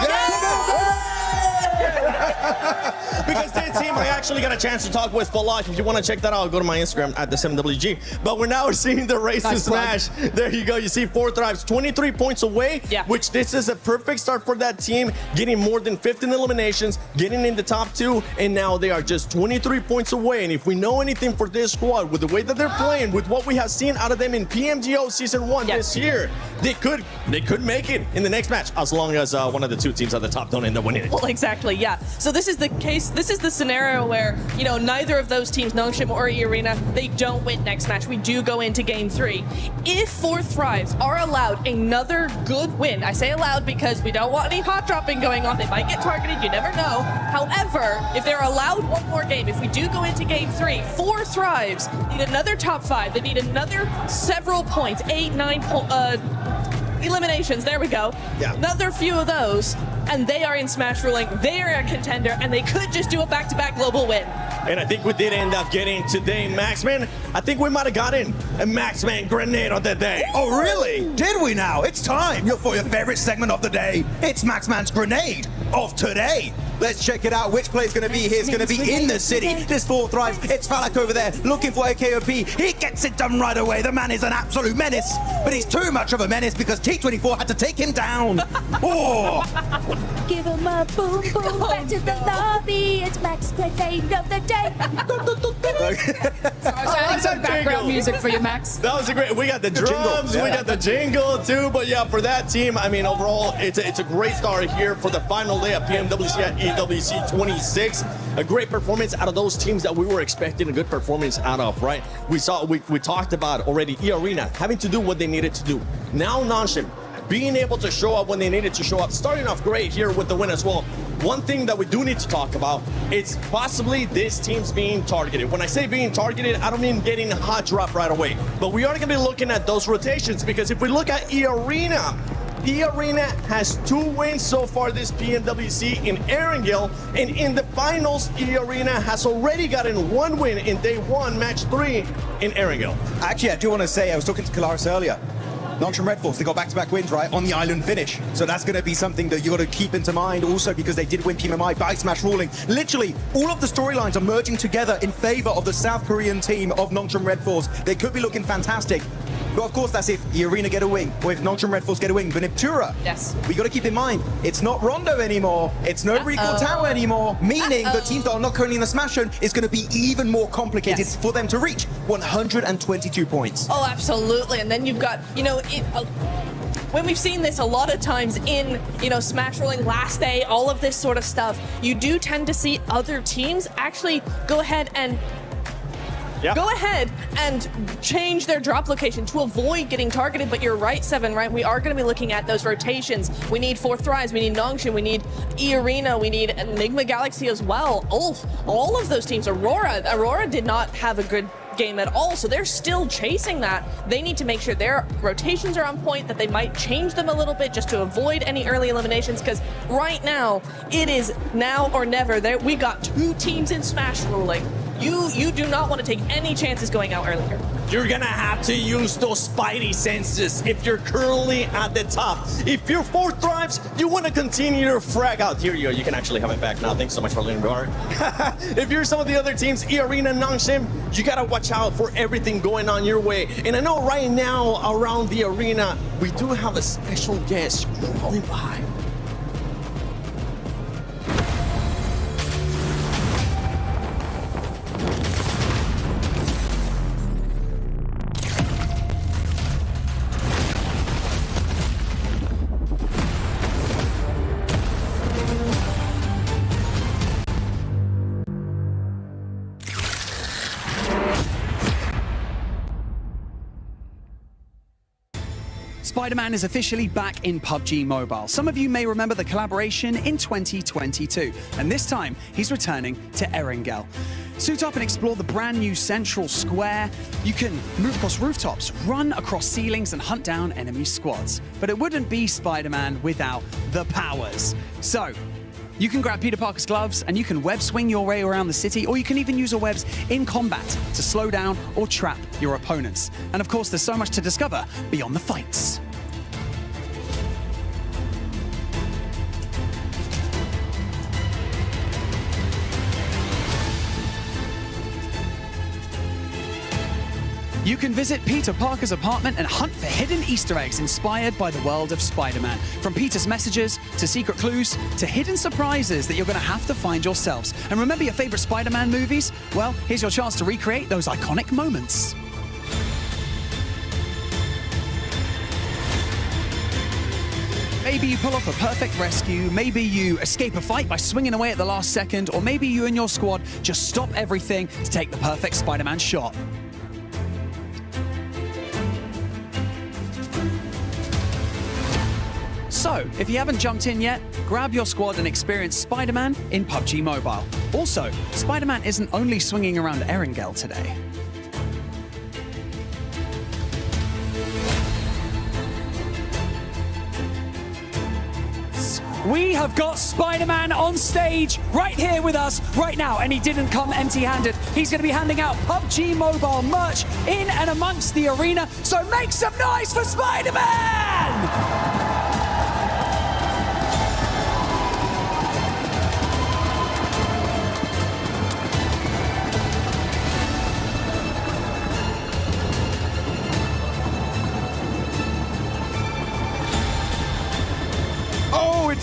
Because this team, I actually got a chance to talk with Falak. If you want to check that out, go to my Instagram at the 7WG. But we're now seeing the race to Smash. There you go. You see Four Thrives 23 points away, which this is a perfect start for that team, getting more than 15 eliminations, getting in the top 2, and now they are just 23 points away. And if we know anything for this squad, with the way that they're playing, with what we have seen out of them in PMGO Season 1 this year, they could make it in the next match, as long as one of the two teams at the top don't end up winning it. Well, exactly, yeah. So this is the case, this is the scenario where, you know, neither of those teams, Nongshim or E-Arena, they don't win next match. We do go into game 3. If Four Thrives are allowed another good win, I say allowed because we don't want any hot dropping going on. They might get targeted, you never know. However, if they're allowed one more game, if we do go into game 3, Four Thrives need another top 5. They need another several points, 8, 9 eliminations, there we go. Another few of those, and they are in Smash ruling. They are a contender, and they could just do a back-to-back global win. And I think we did end up getting today, Maxman. I think we might have gotten a Maxman grenade on that day. Oh, really? Did we now? It's time for your favorite segment of the day. It's Maxman's Grenade. of today. Let's check it out. Which play is going to be here? It's going to be in the city. This 4 thrives. It's Falak over there looking for a KOP. He gets it done right away. The man is an absolute menace, but he's too much of a menace because T24 had to take him down. Oh! Give him a boom boom back to the lobby. It's Max play of the day. So I was adding some background music for you, Max. That was a great. We got the drums, jingle. we got the jingle too. But yeah, for that team, I mean, overall, it's a great start here for the final day of PMWC at EWC 26. A great performance out of those teams that we were expecting a good performance out of, right? We talked about already E-Arena having to do what they needed to do. Now Nonshim being able to show up when they needed to show up, starting off great here with the win as well. One thing that we do need to talk about is possibly this team's being targeted. When I say being targeted, I don't mean getting a hot drop right away, but we are going to be looking at those rotations, because if we look at E-Arena, E-Arena has 2 wins so far this PMWC in Erangel, and in the finals, E-Arena has already gotten 1 win in day 1, match 3 in Erangel. Actually, I do want to say, I was talking to Kalaris earlier. Nongshim Red Force, they got back-to-back wins, right, on the island finish. So that's going to be something that you got to keep into mind also, because they did win PMMI by Smash Ruling. Literally, all of the storylines are merging together in favor of the South Korean team of Nongshim Red Force. They could be looking fantastic. But of course, that's if E-Arena get a win, or if Nongshim Red Force get a win. But Niptura, yes, we got to keep in mind, it's not Rondo anymore. It's no Recall Tower anymore, meaning that teams that are not currently in the Smash Zone is going to be even more complicated for them to reach 122 points. Oh, absolutely. And then you've got, you know, when we've seen this a lot of times in, you know, Smash Rolling last day, all of this sort of stuff, you do tend to see other teams actually go ahead and change their drop location to avoid getting targeted. But you're right, Seven, right? We are going to be looking at those rotations. We need 4 Thrives, we need Nongshim, we need E-Arena, we need Enigma Galaxy as well. Ulf, all of those teams. Aurora did not have a good game at all, so they're still chasing that. They need to make sure their rotations are on point, that they might change them a little bit just to avoid any early eliminations, because right now, it is now or never. We got 2 teams in Smash Ruling. You do not want to take any chances going out earlier. You're gonna have to use those spidey senses if you're currently at the top. If you're 4 Thrives, you want to continue your frag out. Here you go, you can actually have it back now. Thanks so much for letting me go. If you're some of the other teams, E-Arena, Nongshim, you gotta watch out for everything going on your way. And I know right now around the arena, we do have a special guest crawling by. Spider-Man is officially back in PUBG Mobile. Some of you may remember the collaboration in 2022, and this time he's returning to Erangel. Suit up and explore the brand new central square. You can move across rooftops, run across ceilings, and hunt down enemy squads. But it wouldn't be Spider-Man without the powers. So, you can grab Peter Parker's gloves and you can web swing your way around the city, or you can even use your webs in combat to slow down or trap your opponents. And of course, there's so much to discover beyond the fights. You can visit Peter Parker's apartment and hunt for hidden Easter eggs inspired by the world of Spider-Man. From Peter's messages, to secret clues, to hidden surprises that you're going to have to find yourselves. And remember your favorite Spider-Man movies? Well, here's your chance to recreate those iconic moments. Maybe you pull off a perfect rescue, maybe you escape a fight by swinging away at the last second, or maybe you and your squad just stop everything to take the perfect Spider-Man shot. So, if you haven't jumped in yet, grab your squad and experience Spider-Man in PUBG Mobile. Also, Spider-Man isn't only swinging around Erangel today. We have got Spider-Man on stage right here with us right now, and he didn't come empty-handed. He's going to be handing out PUBG Mobile merch in and amongst the arena, so make some noise for Spider-Man!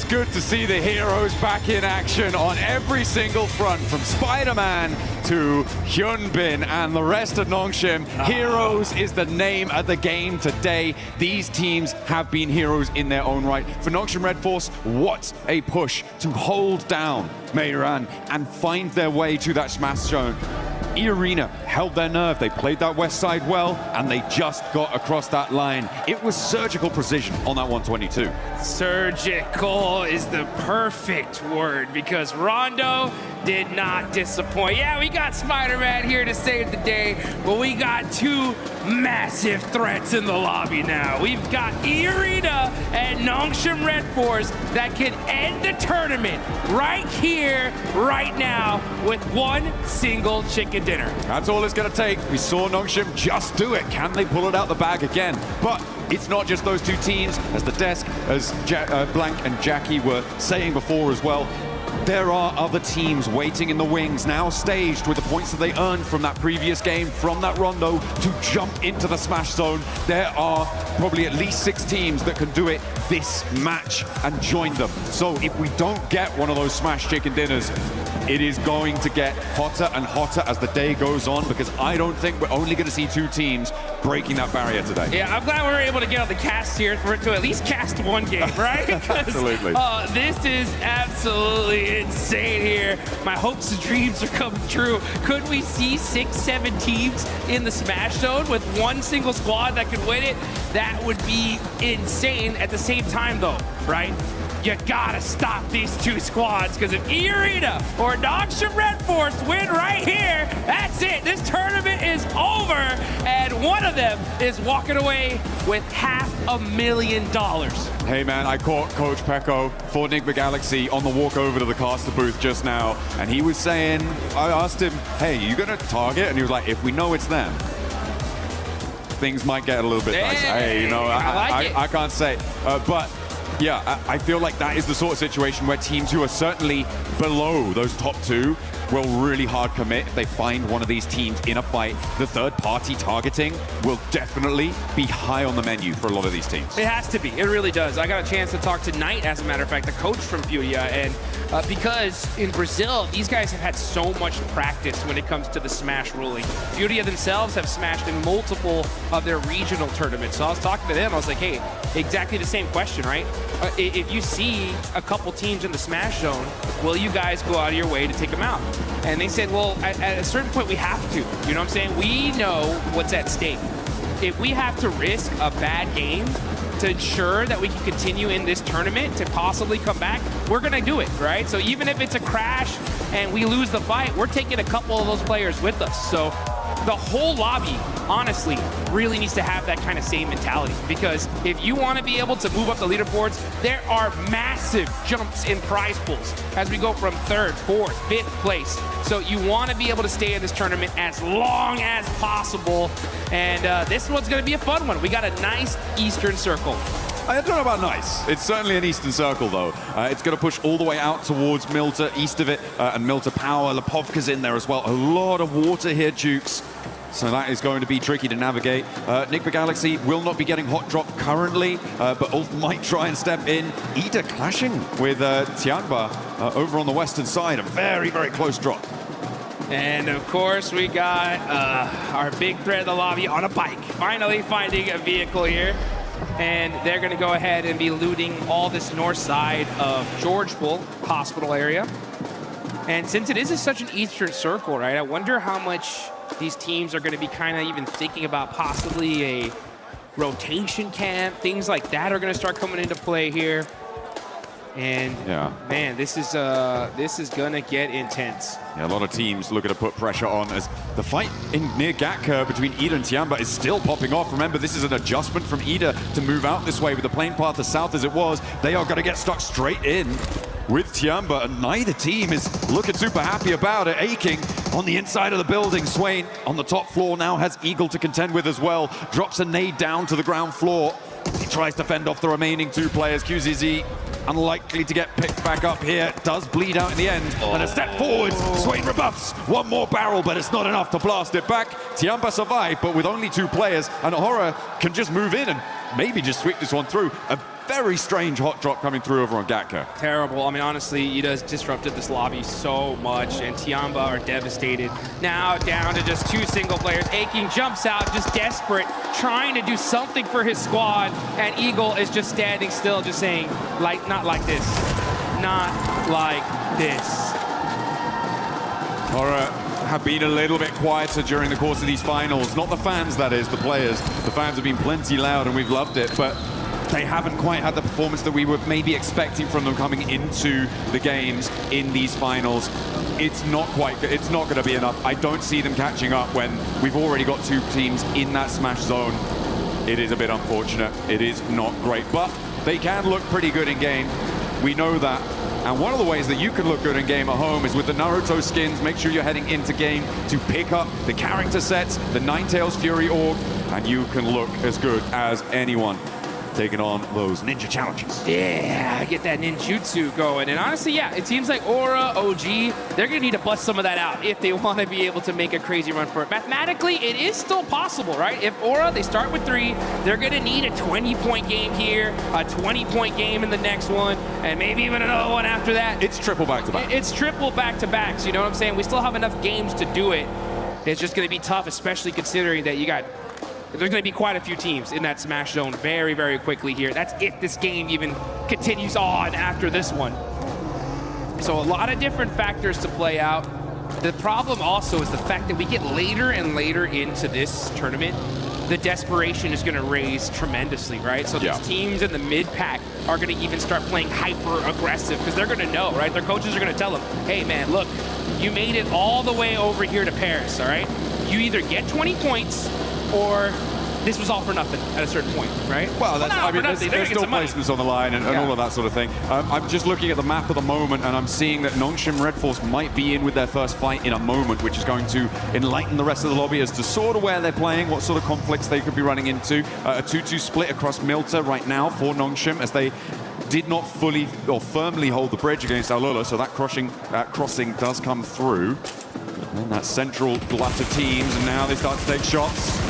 it's good to see the heroes back in action on every single front, from Spider-Man to Hyunbin and the rest of Nongshim. Heroes is the name of the game today. These teams have been heroes in their own right. For Nongshim Red Force, what a push to hold down Meiran and find their way to that smash zone. E-Arena held their nerve. They played that west side well, and they just got across that line. It was surgical precision on that 122. Surgical is the perfect word, because Rondo did not disappoint. Yeah, we got Spider-Man here to save the day, but we got two massive threats in the lobby now. We've got E-Arena and Nongshim Red Force that can end the tournament right here, right now, with one single chicken dinner. That's all it's going to take. We saw Nongshim just do it. Can they pull it out the bag again? But it's not just those two teams, as the desk, as Blank and Jackie were saying before as well. There are other teams waiting in the wings, now staged with the points that they earned from that previous game, from that Rondo, to jump into the smash zone. There are probably at least 6 teams that can do it this match and join them. So if we don't get one of those smash chicken dinners, it is going to get hotter and hotter as the day goes on, because I don't think we're only going to see 2 teams breaking that barrier today. Yeah, I'm glad we were able to get on the cast here for it to at least cast one game, right? Absolutely. This is absolutely insane here. My hopes and dreams are coming true. Could we see 6, 7 teams in the Smash Zone with one single squad that could win it? That would be insane. At the same time, though, right? You gotta stop these 2 squads, because if E-Arena or Nongshim Red Force win right here, that's it. This tournament is over, and one of them is walking away with $500,000. Hey man, I caught Coach Pecco for Enigma Galaxy on the walk over to the caster booth just now, and he was saying, I asked him, hey, you gonna target? And he was like, if we know it's them, things might get a little bit nicer. Hey, you know, I can't say, but yeah, I feel like that is the sort of situation where teams who are certainly below those top 2 will really hard commit if they find one of these teams in a fight. The third-party targeting will definitely be high on the menu for a lot of these teams. It has to be. It really does. I got a chance to talk to Knight, as a matter of fact, the coach from Furia, and because in Brazil, these guys have had so much practice when it comes to the Smash ruling. Furia themselves have smashed in multiple of their regional tournaments. So I was talking to them, I was like, hey, exactly the same question, right? If you see a couple teams in the Smash Zone, will you guys go out of your way to take them out? And they said, well, at a certain point, we have to. You know what I'm saying? We know what's at stake. If we have to risk a bad game to ensure that we can continue in this tournament to possibly come back, we're going to do it, right? So even if it's a crash and we lose the fight, we're taking a couple of those players with us. So the whole lobby, honestly, really needs to have that kind of same mentality, because if you want to be able to move up the leaderboards, there are massive jumps in prize pools as we go from 3rd, 4th, 5th place. So you want to be able to stay in this tournament as long as possible, and this one's going to be a fun one. We got a nice Eastern Circle. I don't know about nice. It's certainly an Eastern Circle, though. It's going to push all the way out towards Milta, east of it, and Milta Power. Lepovka's in there as well. A lot of water here, Jukes. So that is going to be tricky to navigate. Enigma Galaxy will not be getting hot drop currently, but Ulf might try and step in. Ida clashing with Tianba over on the western side. A very, very close drop. And of course, we got our big threat of the lobby on a bike. Finally finding a vehicle here. And they're going to go ahead and be looting all this north side of Georgeville Hospital area. And since it is such an Eastern Circle, right, I wonder how much these teams are going to be kind of even thinking about possibly a rotation camp. Things like that are going to start coming into play here. And yeah, man, this is gonna get intense. Yeah, a lot of teams looking to put pressure on as the fight near Gatka between Ida and Tianba is still popping off. Remember, this is an adjustment from Ida to move out this way with the plane path as south as it was. They are going to get stuck straight in with Tianba, and neither team is looking super happy about it. Aching on the inside of the building. Swain on the top floor now has Eagle to contend with as well. Drops a nade down to the ground floor. He tries to fend off the remaining 2 players. QZZ unlikely to get picked back up here. Does bleed out in the end. And a step forwards. Swain rebuffs. One more barrel, but it's not enough to blast it back. Tianba survived, but with only 2 players. And Horror can just move in and maybe just sweep this one through. A very strange hot drop coming through over on Gatka. Terrible. I mean, honestly, you just disrupted this lobby so much, and Tiamba are devastated. Now down to just 2 single players. Aching jumps out, just desperate, trying to do something for his squad, and Eagle is just standing still, just saying, like, not like this. Not like this. Aura have been a little bit quieter during the course of these finals. Not the fans, that is, the players. The fans have been plenty loud and we've loved it, but they haven't quite had the performance that we were maybe expecting from them coming into the games in these finals. It's not going to be enough. I don't see them catching up when we've already got 2 teams in that smash zone. It is a bit unfortunate. It is not great, but they can look pretty good in game. We know that. And one of the ways that you can look good in game at home is with the Naruto skins. Make sure you're heading into game to pick up the character sets, the Ninetales Fury Org, and you can look as good as anyone taking on those ninja challenges. Yeah, get that ninjutsu going. And honestly, yeah, it seems like Aura, OG, they're going to need to bust some of that out if they want to be able to make a crazy run for it. Mathematically, it is still possible, right? If Aura, they start with 3, they're going to need a 20-point game here, a 20-point game in the next one, and maybe even another one after that. It's triple back-to-back. It's triple back-to-backs, you know what I'm saying? We still have enough games to do it. It's just going to be tough, especially considering that there's going to be quite a few teams in that smash zone very, very quickly here. That's if this game even continues on after this one. So a lot of different factors to play out. The problem also is the fact that we get later and later into this tournament, the desperation is going to raise tremendously, right? So these teams in the mid-pack are going to even start playing hyper-aggressive because they're going to know, right? Their coaches are going to tell them, hey, man, look, you made it all the way over here to Paris, all right? You either get 20 points or this was all for nothing at a certain point, right? Well, there's still placements on the line and all of that sort of thing. I'm just looking at the map at the moment, and I'm seeing that Nongshim Red Force might be in with their first fight in a moment, which is going to enlighten the rest of the lobby as to sort of where they're playing, what sort of conflicts they could be running into. A 2-2 split across Milta right now for Nongshim, as they did not fully or firmly hold the bridge against Alula, so that crossing does come through. And that central glut of teams, and now they start to take shots.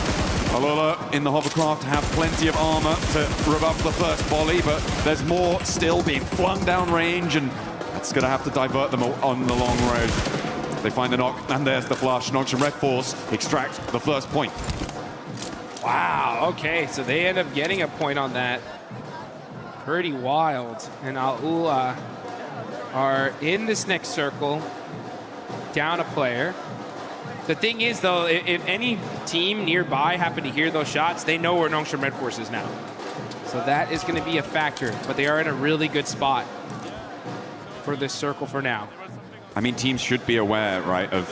Alula in the hovercraft have plenty of armor to rebuff the first volley, but there's more still being flung down range, and it's going to have to divert them on the long road. They find the knock, and there's the flush. Nongshim Red Force extract the first point. Wow, okay, so they end up getting a point on that. Pretty wild. And Alula are in this next circle, down a player. The thing is, though, if any team nearby happen to hear those shots, they know where Nongshim Red Force is now. So that is going to be a factor, but they are in a really good spot for this circle for now. I mean, teams should be aware, right, of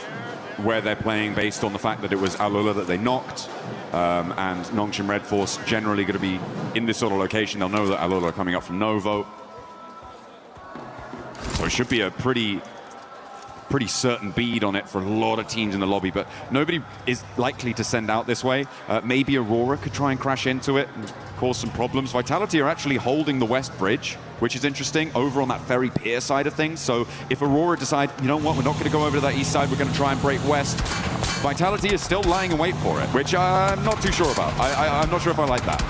where they're playing based on the fact that it was Alula that they knocked, and Nongshim Red Force generally going to be in this sort of location. They'll know that Alula are coming up from Novo. So it should be a pretty certain bead on it for a lot of teams in the lobby, but nobody is likely to send out this way. Maybe Aurora could try and crash into it and cause some problems. Vitality are actually holding the West Bridge, which is interesting, over on that ferry pier side of things. So if Aurora decide, you know what, we're not going to go over to that east side, we're going to try and break west, Vitality is still lying in wait for it, which I'm not too sure about. I'm not sure if I like that.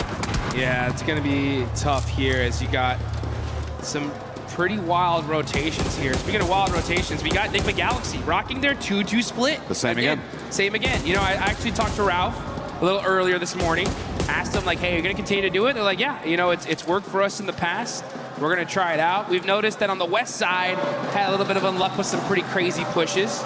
Yeah, it's going to be tough here as you got some pretty wild rotations here. Speaking of wild rotations, we got Enigma Galaxy rocking their 2-2 split. The same again. Same again. You know, I actually talked to Ralph a little earlier this morning, asked him like, hey, you're going to continue to do it? They're like, yeah, you know, it's worked for us in the past. We're going to try it out. We've noticed that on the west side, had a little bit of unluck with some pretty crazy pushes,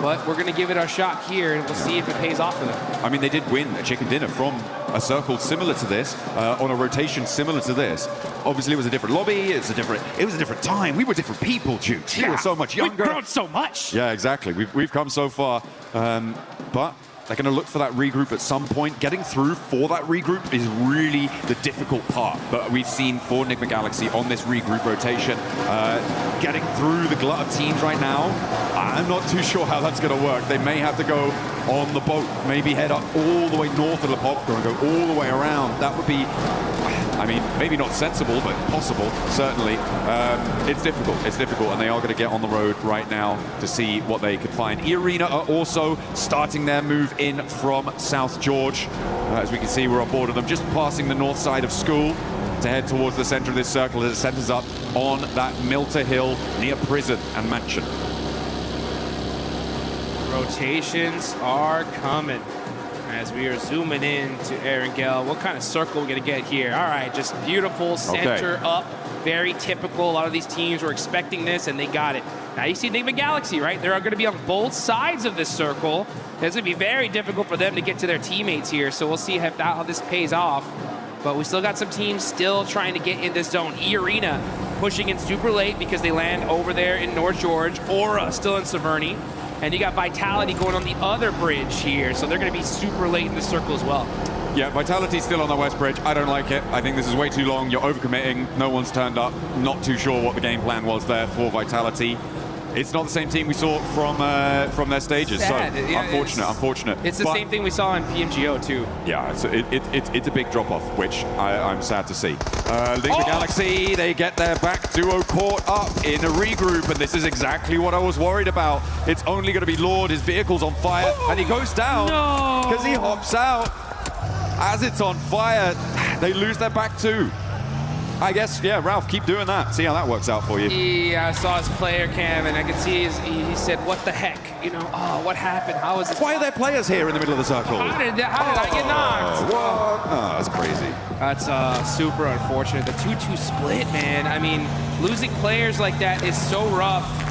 but we're going to give it our shot here, and we'll see if it pays off for them. I mean, they did win a chicken dinner from a circle similar to this, on a rotation similar to this. Obviously, it was a different lobby. It was a different time. We were different people, Jukes. We were so much younger. We've grown so much. Yeah, exactly. We've come so far, but they're going to look for that regroup at some point. Getting through for that regroup is really the difficult part that we've seen for Enigma Galaxy on this regroup rotation. Getting through the glut of teams right now, I'm not too sure how that's going to work. They may have to go on the boat, maybe head up all the way north of Lepovka and go all the way around. That would be, I mean, maybe not sensible, but possible, certainly. It's difficult, and they are going to get on the road right now to see what they can find. E-Arena are also starting their move in from South George. As we can see, we're on board of them, just passing the north side of school. to head towards the center of this circle as it centers up on that Milter Hill near prison and mansion. Rotations are coming as we are zooming in to Erangel. What kind of circle we're going to get here? All right, just beautiful center up. Very typical. A lot of these teams were expecting this, and they got it. Now you see Enigma Galaxy, right? They're going to be on both sides of this circle. It's going to be very difficult for them to get to their teammates here, so we'll see how this pays off. But we still got some teams still trying to get in this zone. E-Arena pushing in super late because they land over there in North George. Aura still in Severny. And you got Vitality going on the other bridge here, so they're going to be super late in the circle as well. Yeah, Vitality's still on the West Bridge. I don't like it. I think this is way too long. You're overcommitting. No one's turned up. Not too sure what the game plan was there for Vitality. It's not the same team we saw from their stages. Sad. So Yeah, unfortunate. It's the same thing we saw in PMGO too. Yeah, it's a big drop-off, which I'm sad to see. Enigma Galaxy, they get their back duo caught up in a regroup, and this is exactly what I was worried about. It's only going to be Lord. His vehicle's on fire, and he goes down because he hops out. As it's on fire, they lose their back too. I guess, yeah, Ralph, keep doing that. See how that works out for you. Yeah, I saw his player cam, and I could see he said, what the heck? You know, what happened? How is this? Why are there players here in the middle of the circle? How did I get knocked? What? Oh, that's crazy. That's super unfortunate. The 2-2 split, man. I mean, losing players like that is so rough.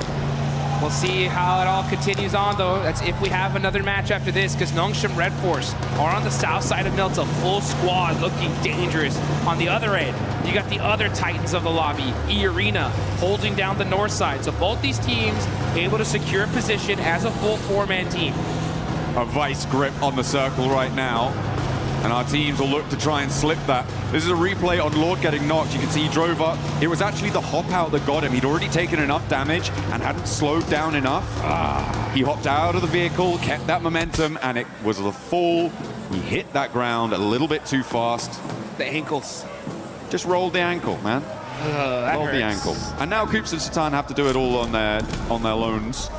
We'll see how it all continues on, though. That's if we have another match after this, because Nongshim Red Force are on the south side of Milta, full squad, looking dangerous. On the other end, you got the other Titans of the lobby, E-Arena, holding down the north side. So both these teams able to secure a position as a full four-man team. A vice grip on the circle right now. And our teams will look to try and slip that. This is a replay on Lord getting knocked. You can see he drove up. It was actually the hop out that got him. He'd already taken enough damage and hadn't slowed down enough. He hopped out of the vehicle, kept that momentum, and it was the fall. He hit that ground a little bit too fast. The ankles. Just rolled the ankle, man. That rolled the hurts. ankle. And now Coops and Satan have to do it all on their loans.